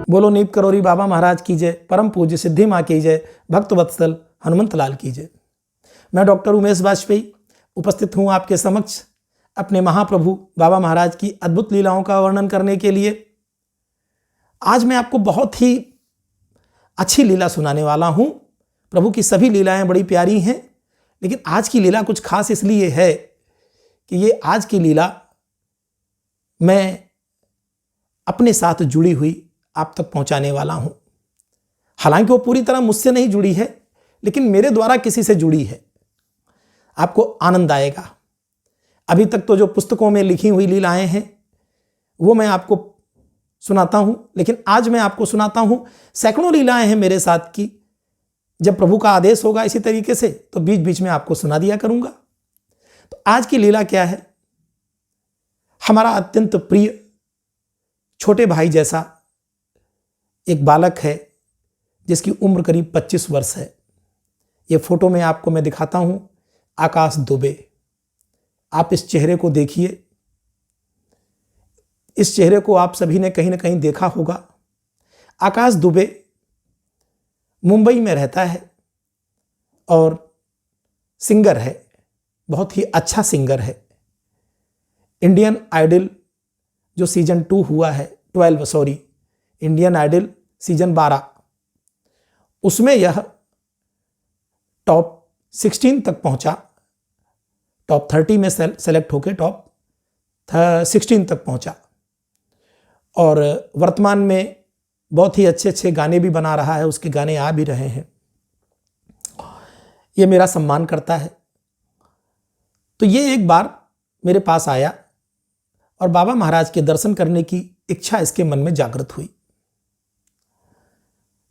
बोलो नीप करोरी बाबा महाराज की जय, परम पूज्य सिद्धि माँ की जय, भक्त वत्सल हनुमंत लाल की जय। मैं डॉक्टर उमेश वाजपेयी उपस्थित हूँ आपके समक्ष अपने महाप्रभु बाबा महाराज की अद्भुत लीलाओं का वर्णन करने के लिए। आज मैं आपको बहुत ही अच्छी लीला सुनाने वाला हूँ। प्रभु की सभी लीलाएं बड़ी प्यारी हैं, लेकिन आज की लीला कुछ खास इसलिए है कि ये आज की लीला मैं अपने साथ जुड़ी हुई आप तक पहुंचाने वाला हूं। हालांकि वो पूरी तरह मुझसे नहीं जुड़ी है, लेकिन मेरे द्वारा किसी से जुड़ी है। आपको आनंद आएगा। अभी तक तो जो पुस्तकों में लिखी हुई लीलाएं हैं वो मैं आपको सुनाता हूं, लेकिन आज मैं आपको सुनाता हूं। सैकड़ों लीलाएं हैं मेरे साथ की। जब प्रभु का आदेश होगा इसी तरीके से तो बीच बीच में आपको सुना दिया करूंगा। तो आज की लीला क्या है? हमारा अत्यंत प्रिय छोटे भाई जैसा एक बालक है जिसकी उम्र करीब 25 वर्ष है। ये फोटो में आपको मैं दिखाता हूं, आकाश दुबे। आप इस चेहरे को देखिए। इस चेहरे को आप सभी ने कहीं ना कहीं देखा होगा। आकाश दुबे मुंबई में रहता है और सिंगर है, बहुत ही अच्छा सिंगर है। इंडियन आइडल जो सीजन 2 हुआ है, 12 सॉरी, इंडियन आइडल सीजन 12, उसमें यह टॉप 16 तक पहुंचा। टॉप 30 में सेलेक्ट होकर टॉप 16 तक पहुंचा और वर्तमान में बहुत ही अच्छे अच्छे गाने भी बना रहा है। उसके गाने आ भी रहे हैं। ये मेरा सम्मान करता है। तो ये एक बार मेरे पास आया और बाबा महाराज के दर्शन करने की इच्छा इसके मन में जागृत हुई।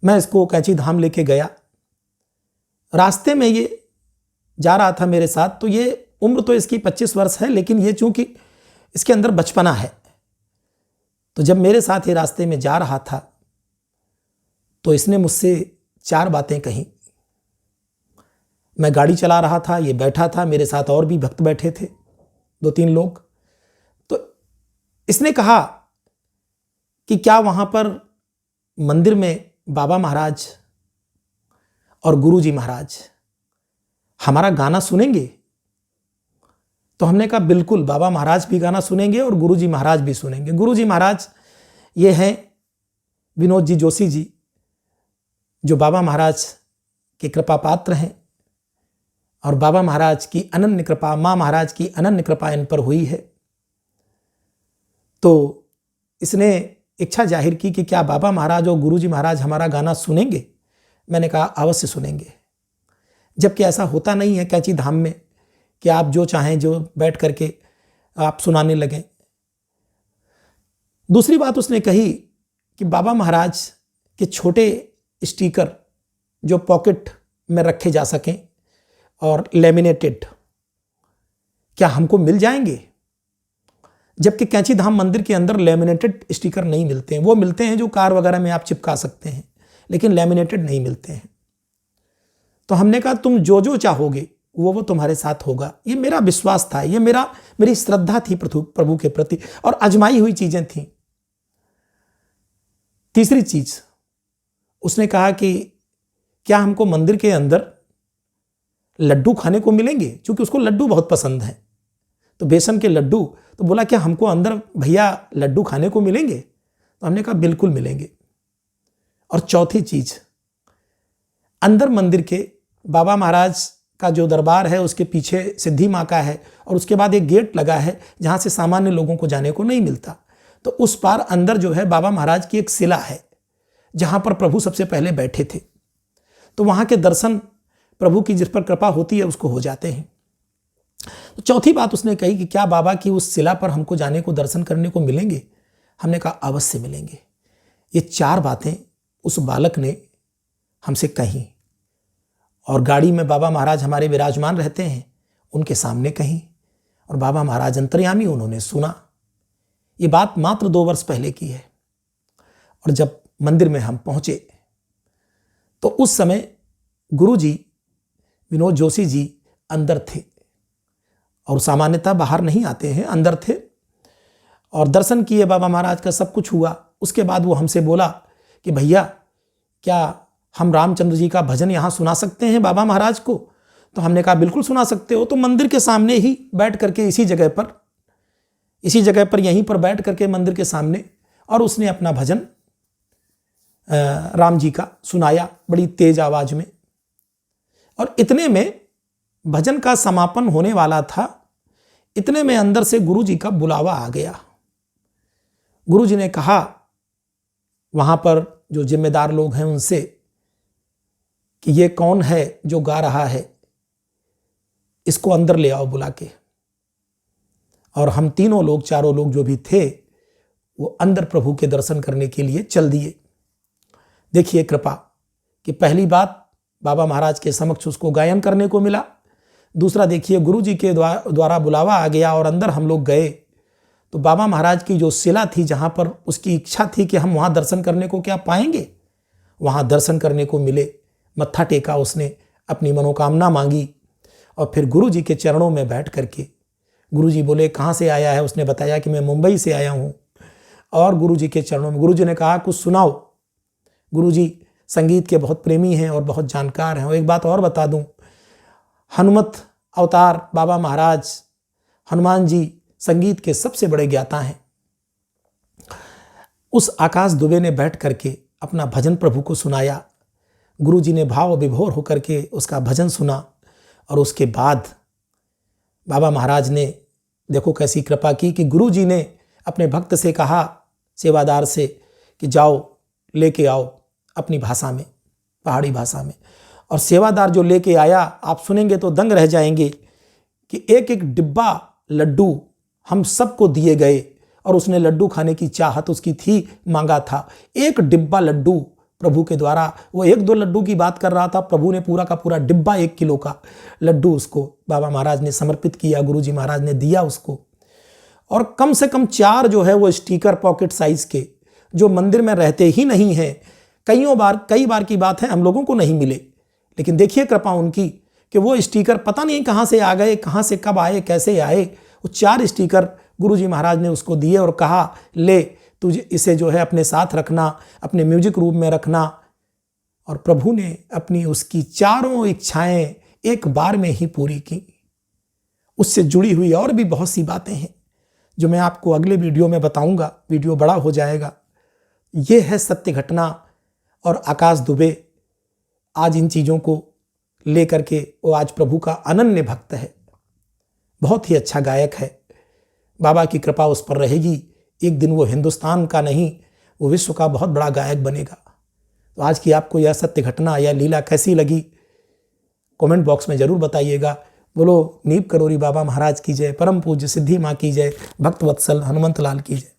मैं इसको कैंची धाम लेके गया। रास्ते में ये जा रहा था मेरे साथ। तो ये उम्र तो इसकी 25 वर्ष है, लेकिन ये चूंकि इसके अंदर बचपना है, तो जब मेरे साथ ये रास्ते में जा रहा था तो इसने मुझसे 4 बातें कही। मैं गाड़ी चला रहा था, ये बैठा था, मेरे साथ और भी भक्त बैठे थे, 2-3 लोग। तो इसने कहा कि क्या वहां पर मंदिर में बाबा महाराज और गुरुजी महाराज हमारा गाना सुनेंगे? तो हमने कहा बिल्कुल, बाबा महाराज भी गाना सुनेंगे और गुरुजी महाराज भी सुनेंगे। गुरुजी महाराज ये हैं विनोद जी जोशी जी, जो बाबा महाराज के कृपा पात्र हैं और बाबा महाराज की अनन्य कृपा, माँ महाराज की अनन्य कृपा इन पर हुई है। तो इसने इच्छा जाहिर की कि क्या बाबा महाराज और गुरुजी महाराज हमारा गाना सुनेंगे? मैंने कहा अवश्य सुनेंगे। जबकि ऐसा होता नहीं है कैंची धाम में कि आप जो चाहें जो बैठ करके आप सुनाने लगें। दूसरी बात उसने कही कि बाबा महाराज के छोटे स्टिकर जो पॉकेट में रखे जा सकें और लेमिनेटेड, क्या हमको मिल जाएंगे? जबकि कैंची धाम मंदिर के अंदर लेमिनेटेड स्टिकर नहीं मिलते हैं। वो मिलते हैं जो कार वगैरह में आप चिपका सकते हैं, लेकिन लेमिनेटेड नहीं मिलते हैं। तो हमने कहा तुम जो जो चाहोगे वो तुम्हारे साथ होगा। ये मेरा विश्वास था, ये मेरी श्रद्धा थी प्रभु के प्रति, और आजमाई हुई चीजें थी। तीसरी चीज उसने कहा कि क्या हमको मंदिर के अंदर लड्डू खाने को मिलेंगे? क्योंकि उसको लड्डू बहुत पसंद है, तो बेसन के लड्डू। तो बोला क्या हमको अंदर भैया लड्डू खाने को मिलेंगे? तो हमने कहा बिल्कुल मिलेंगे। और चौथी चीज, अंदर मंदिर के बाबा महाराज का जो दरबार है उसके पीछे सिद्धि माँ का है, और उसके बाद एक गेट लगा है जहां से सामान्य लोगों को जाने को नहीं मिलता। तो उस पार अंदर जो है बाबा महाराज की एक शिला है जहां पर प्रभु सबसे पहले बैठे थे। तो वहां के दर्शन प्रभु की जिस पर कृपा होती है उसको हो जाते हैं। तो चौथी बात उसने कही कि क्या बाबा की उस शिला पर हमको जाने को, दर्शन करने को मिलेंगे? हमने कहा अवश्य मिलेंगे। ये 4 बातें उस बालक ने हमसे कही और गाड़ी में बाबा महाराज हमारे विराजमान रहते हैं, उनके सामने कही, और बाबा महाराज अंतर्यामी, उन्होंने सुना। ये बात मात्र 2 वर्ष पहले की है। और जब मंदिर में हम पहुंचे तो उस समय गुरुजी विनोद जोशी जी अंदर थे, और सामान्यतः बाहर नहीं आते हैं, अंदर थे, और दर्शन किए बाबा महाराज का, सब कुछ हुआ। उसके बाद वो हमसे बोला कि भैया क्या हम रामचंद्र जी का भजन यहाँ सुना सकते हैं बाबा महाराज को? तो हमने कहा बिल्कुल सुना सकते हो। तो मंदिर के सामने ही बैठ करके इसी जगह पर यहीं पर बैठ करके मंदिर के सामने, और उसने अपना भजन राम जी का सुनाया बड़ी तेज आवाज में। और इतने में भजन का समापन होने वाला था, इतने में अंदर से गुरु जी का बुलावा आ गया। गुरु जी ने कहा वहां पर जो जिम्मेदार लोग हैं उनसे कि ये कौन है जो गा रहा है, इसको अंदर ले आओ बुला के। और हम तीनों लोग, चारों लोग जो भी थे, वो अंदर प्रभु के दर्शन करने के लिए चल दिए। देखिए कृपा कि पहली बात बाबा महाराज के समक्ष उसको गायन करने को मिला। दूसरा देखिए गुरु जी के द्वारा बुलावा आ गया और अंदर हम लोग गए तो बाबा महाराज की जो शिला थी, जहाँ पर उसकी इच्छा थी कि हम वहाँ दर्शन करने को क्या पाएंगे, वहाँ दर्शन करने को मिले। मत्था टेका उसने, अपनी मनोकामना मांगी और फिर गुरु जी के चरणों में बैठ करके गुरु जी बोले कहाँ से आया है? उसने बताया कि मैं मुंबई से आया हूँ। और गुरु जी के चरणों में गुरु जी ने कहा कुछ सुनाओ। गुरु जी संगीत के बहुत प्रेमी हैं और बहुत जानकार हैं। और एक बात और बता दूं, हनुमत अवतार बाबा महाराज, हनुमान जी संगीत के सबसे बड़े ज्ञाता हैं। उस आकाश दुबे ने बैठ करके अपना भजन प्रभु को सुनाया। गुरु जी ने भाव विभोर होकर के उसका भजन सुना। और उसके बाद बाबा महाराज ने देखो कैसी कृपा की कि गुरु जी ने अपने भक्त से कहा, सेवादार से, कि जाओ लेके आओ अपनी भाषा में, पहाड़ी भाषा में। और सेवादार जो लेके आया, आप सुनेंगे तो दंग रह जाएंगे कि एक एक डिब्बा लड्डू हम सबको दिए गए। और उसने लड्डू खाने की चाहत उसकी थी, मांगा था एक डिब्बा लड्डू प्रभु के द्वारा। वो 1-2 लड्डू की बात कर रहा था, प्रभु ने पूरा का पूरा डिब्बा 1 किलो का लड्डू उसको बाबा महाराज ने समर्पित किया, गुरु जी महाराज ने दिया उसको। और कम से कम 4 जो है वो स्टिकर पॉकेट साइज के, जो मंदिर में रहते ही नहीं हैं, कई बार की बात है हम लोगों को नहीं मिले। लेकिन देखिए कृपा उनकी कि वो स्टिकर पता नहीं कहाँ से आ गए, कहाँ से कब आए, कैसे आए। वो 4 स्टिकर गुरु जी महाराज ने उसको दिए और कहा ले तुझे इसे जो है अपने साथ रखना, अपने म्यूजिक रूम में रखना। और प्रभु ने अपनी उसकी चारों इच्छाएं एक बार में ही पूरी की। उससे जुड़ी हुई और भी बहुत सी बातें हैं जो मैं आपको अगले वीडियो में बताऊंगा, वीडियो बड़ा हो जाएगा। ये है सत्य घटना। और आकाश दुबे आज इन चीज़ों को लेकर के वो आज प्रभु का अनन्य भक्त है, बहुत ही अच्छा गायक है। बाबा की कृपा उस पर रहेगी, एक दिन वो हिंदुस्तान का नहीं, वो विश्व का बहुत बड़ा गायक बनेगा। तो आज की आपको यह सत्य घटना या लीला कैसी लगी, कमेंट बॉक्स में ज़रूर बताइएगा। बोलो नीप करोरी बाबा महाराज की जय, परम पूज्य सिद्धि माँ की जय, भक्त वत्सल हनुमंत लाल की जय।